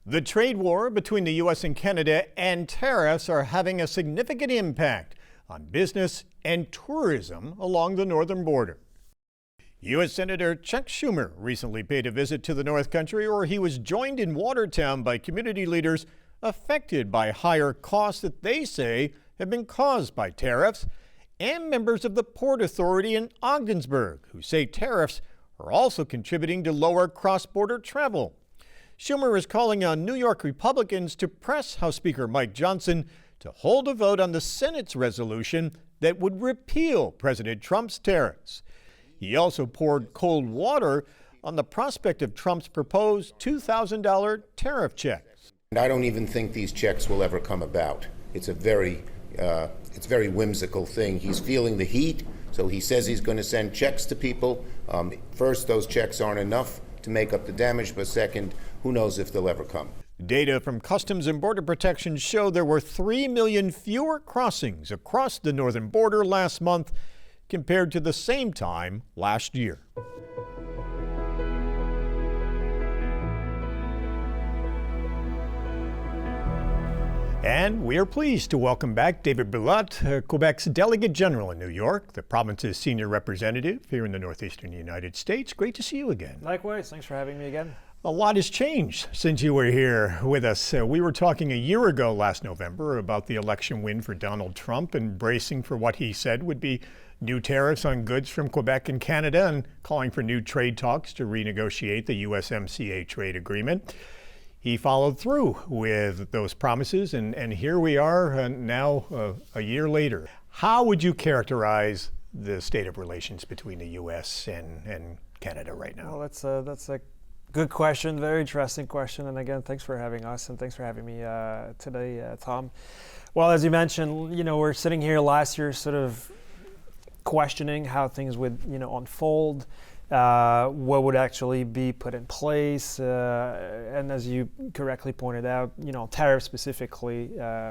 The trade war between the U.S. and Canada and tariffs are having a significant impact on business and tourism along the northern border. U.S. Senator Chuck Schumer recently paid a visit to the North Country, where he was joined in Watertown by community leaders affected by higher costs that they say have been caused by tariffs, and members of the Port Authority in Ogdensburg, who say tariffs are also contributing to lower cross-border travel. Schumer is calling on New York Republicans to press House Speaker Mike Johnson to hold a vote on the Senate's resolution that would repeal President Trump's tariffs. He also poured cold water on the prospect of Trump's proposed $2,000 tariff checks. And I don't even think these checks will ever come about. It's a very whimsical thing. He's feeling the heat, so he says he's going to send checks to people. First, those checks aren't enough to make up the damage, but second, who knows if they'll ever come. Data from Customs and Border Protection show there were 3 million fewer crossings across the northern border last month compared to the same time last year. And we are pleased to welcome back David Brulotte, Quebec's Delegate General in New York, the province's senior representative here in the northeastern United States. Great to see you again. Likewise. Thanks for having me again. A lot has changed since you were here with us. We were talking a year ago last November about the election win for Donald Trump and bracing for what he said would be new tariffs on goods from Quebec and Canada, and calling for new trade talks to renegotiate the USMCA trade agreement. He followed through with those promises, and here we are now a year later. How would you characterize the state of relations between the U.S. and Canada right now? Well, that's a good question, very interesting question. And again, thanks for having us, and thanks for having me today, Tom. Well, as you mentioned, we're sitting here last year sort of questioning how things would, unfold. What would actually be put in place, and as you correctly pointed out, tariffs specifically,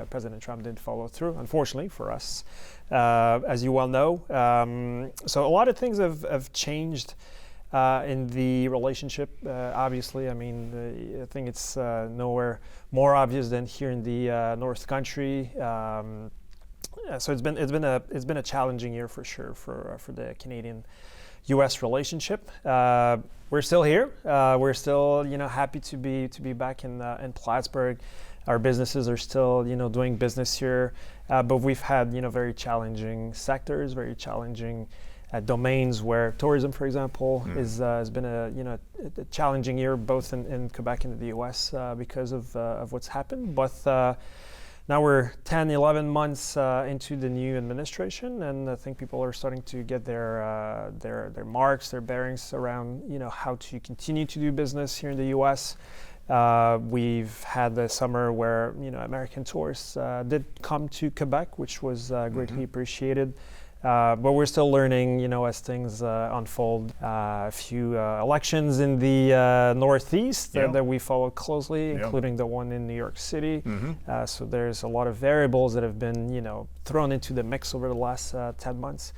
President Trump didn't follow through, unfortunately for us, as you well know. So a lot of things have changed in the relationship. Obviously, I mean, I think it's nowhere more obvious than here in the North Country. So it's been a challenging year for sure for the Canadian-U.S. relationship. We're still here. We're still, happy to be back in Plattsburgh. Our businesses are still, doing business here, but we've had, very challenging sectors, very challenging domains where tourism, for example, has been a challenging year both in Quebec and in the U.S. Because of what's happened. But now we're 10, 11 months into the new administration, and I think people are starting to get their marks, their bearings around, how to continue to do business here in the U.S. We've had the summer where, American tourists did come to Quebec, which was greatly appreciated. But we're still learning, as things unfold. A few elections in the Northeast that we follow closely, including the one in New York City. So there's a lot of variables that have been, thrown into the mix over the last 10 months.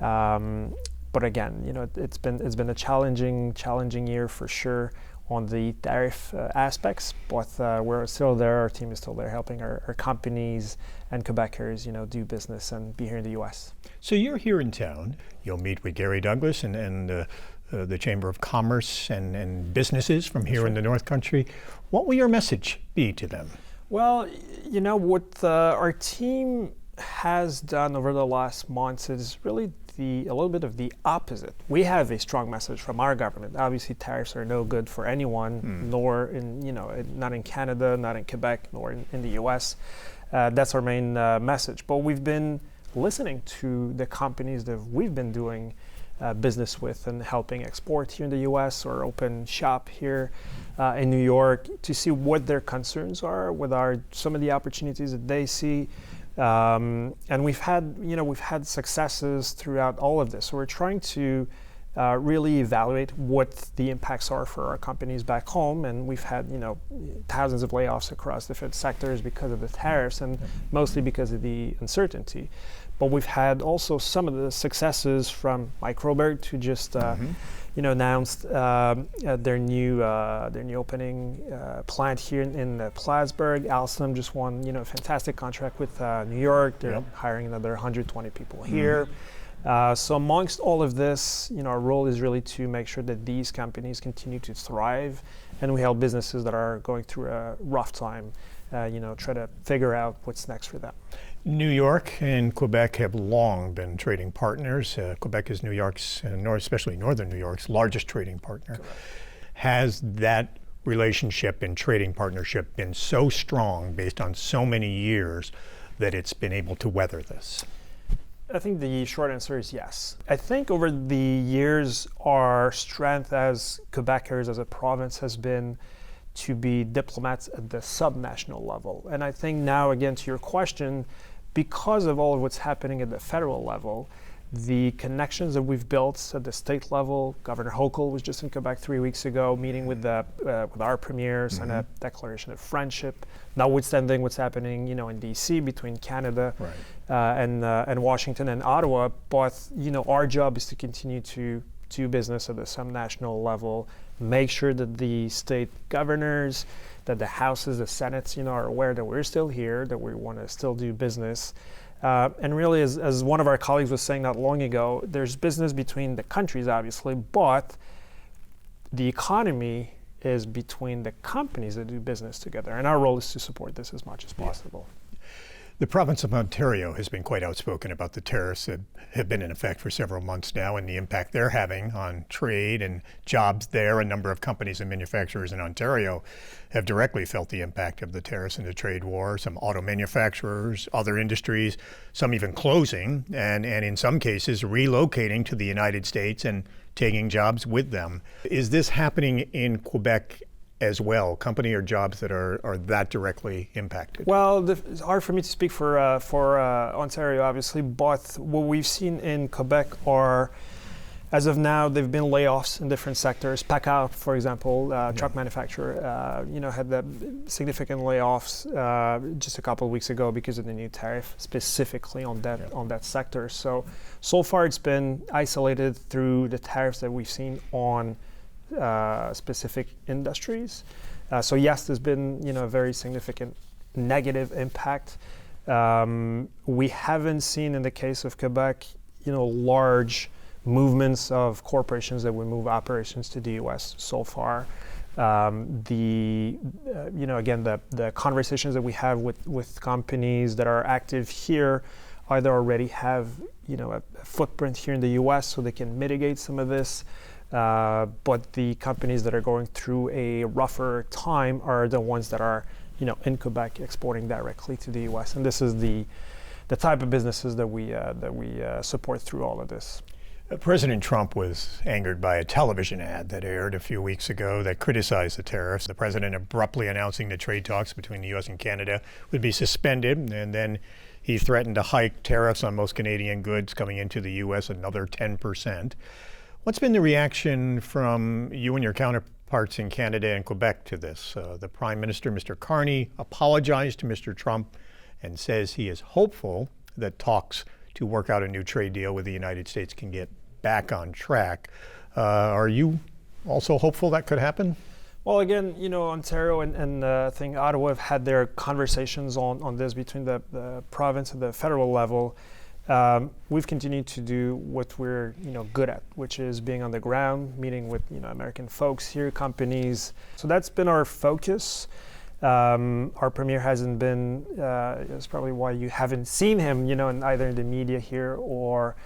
But again, it's been a challenging year for sure on the tariff aspects, but we're still there. Our team is still there helping our companies and Quebecers, do business and be here in the U.S. So you're here in town. You'll meet with Gary Douglas and the Chamber of Commerce and businesses from here in the North Country. What will your message be to them? Well, what our team has done over the last months is really a little bit of the opposite. We have a strong message from our government. Obviously, tariffs are no good for anyone, nor in, not in Canada, not in Quebec, nor in the U.S. That's our main message. But we've been listening to the companies that we've been doing business with and helping export here in the U.S. or open shop here in New York to see what their concerns are, what are some of the opportunities that they see. And we've had successes throughout all of this. So we're trying to really evaluate what the impacts are for our companies back home. And we've had, thousands of layoffs across different sectors because of the tariffs and mostly because of the uncertainty. But we've had also some of the successes from Mike Robert, who just announced their new opening plant here in Plattsburgh. Alstom just won a fantastic contract with New York. They're hiring another 120 people here. So amongst all of this, our role is really to make sure that these companies continue to thrive, and we help businesses that are going through a rough time, try to figure out what's next for them. New York and Quebec have long been trading partners. Quebec is New York's, especially Northern New York's, largest trading partner. Correct. Has that relationship and trading partnership been so strong based on so many years that it's been able to weather this? I think the short answer is yes. I think over the years, our strength as Quebecers, as a province, has been to be diplomats at the subnational level. And I think now, again, to your question, because of all of what's happening at the federal level, the connections that we've built at the state level, Governor Hochul was just in Quebec 3 weeks ago, meeting with our premier, signed a declaration of friendship, notwithstanding what's happening, in DC between Canada and Washington and Ottawa. But our job is to continue to do business at the subnational level, make sure that the state governors, that the houses, the senates, are aware that we're still here, that we want to still do business. And really, as one of our colleagues was saying not long ago, there's business between the countries, obviously, but the economy is between the companies that do business together. And our role is to support this as much as possible. The province of Ontario has been quite outspoken about the tariffs that have been in effect for several months now and the impact they're having on trade and jobs there. A number of companies and manufacturers in Ontario have directly felt the impact of the tariffs and the trade war. Some auto manufacturers, other industries, some even closing and in some cases relocating to the United States and taking jobs with them. Is this happening in Quebec as well, company or jobs that are that directly impacted? Well, it's hard for me to speak for Ontario, obviously, but what we've seen in Quebec are, as of now, there have been layoffs in different sectors. PACCAR, for example, truck manufacturer, had the significant layoffs just a couple of weeks ago because of the new tariff, specifically on that sector. So far it's been isolated through the tariffs that we've seen on specific industries. So yes, there's been a very significant negative impact. We haven't seen in the case of Quebec, large movements of corporations that would move operations to the U.S. so far. The conversations that we have with companies that are active here either already have a footprint here in the U.S. so they can mitigate some of this. But the companies that are going through a rougher time are the ones that are, in Quebec exporting directly to the U.S. And this is the type of businesses that we support through all of this. President Trump was angered by a television ad that aired a few weeks ago that criticized the tariffs. The president abruptly announcing the trade talks between the U.S. and Canada would be suspended, and then he threatened to hike tariffs on most Canadian goods coming into the U.S. another 10%. What's been the reaction from you and your counterparts in Canada and Quebec to this? The Prime Minister, Mr. Carney, apologized to Mr. Trump and says he is hopeful that talks to work out a new trade deal with the United States can get back on track. Are you also hopeful that could happen? Well, again, Ontario and I think Ottawa have had their conversations on this between the province and the federal level. We've continued to do what we're good at, which is being on the ground, meeting with American folks here, companies. So that's been our focus. Our premier hasn't been. That's probably why you haven't seen him, in either in the media here or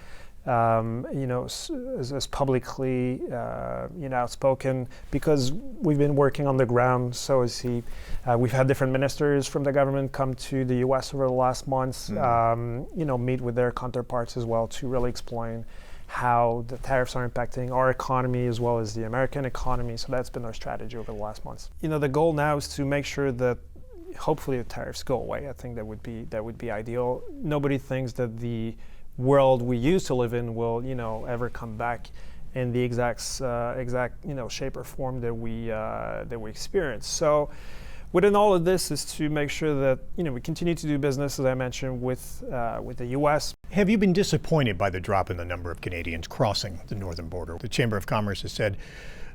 as publicly outspoken, because we've been working on the ground. So is he. We've had different ministers from the government come to the U.S. over the last months, meet with their counterparts as well to really explain how the tariffs are impacting our economy as well as the American economy. So that's been our strategy over the last months. The goal now is to make sure that hopefully the tariffs go away. I think that would be ideal. Nobody thinks that the world we used to live in will, ever come back in the exact shape or form that we experience. So within all of this is to make sure that we continue to do business, as I mentioned, with the U.S. Have you been disappointed by the drop in the number of Canadians crossing the northern border? The Chamber of Commerce has said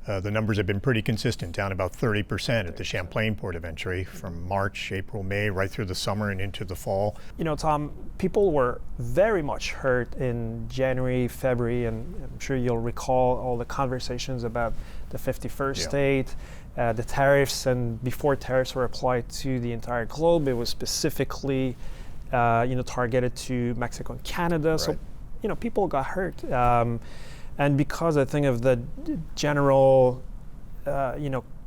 the numbers have been pretty consistent, down about 30% at the Champlain port of entry from March, April, May, right through the summer and into the fall. Tom, people were very much hurt in January, February, and I'm sure you'll recall all the conversations about the 51st state, the tariffs, and before tariffs were applied to the entire globe, it was specifically targeted to Mexico and Canada. Right. So, people got hurt. And because I think of the general,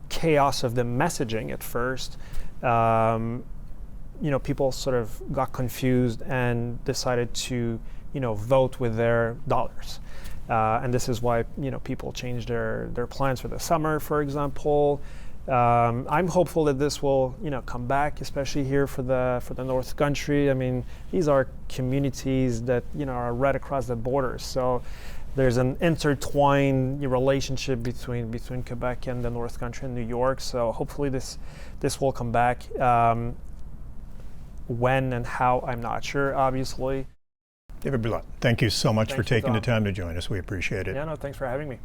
chaos of the messaging at first, people sort of got confused and decided to, vote with their dollars. And this is why, people changed their plans for the summer, for example. I'm hopeful that this will, come back, especially here for the North Country. I mean, these are communities that, are right across the border. So there's an intertwined relationship between Quebec and the North Country and New York. So hopefully this will come back. When and how, I'm not sure, obviously. David Brulotte, thank you so much for taking the time to join us. We appreciate it. Yeah, no, thanks for having me.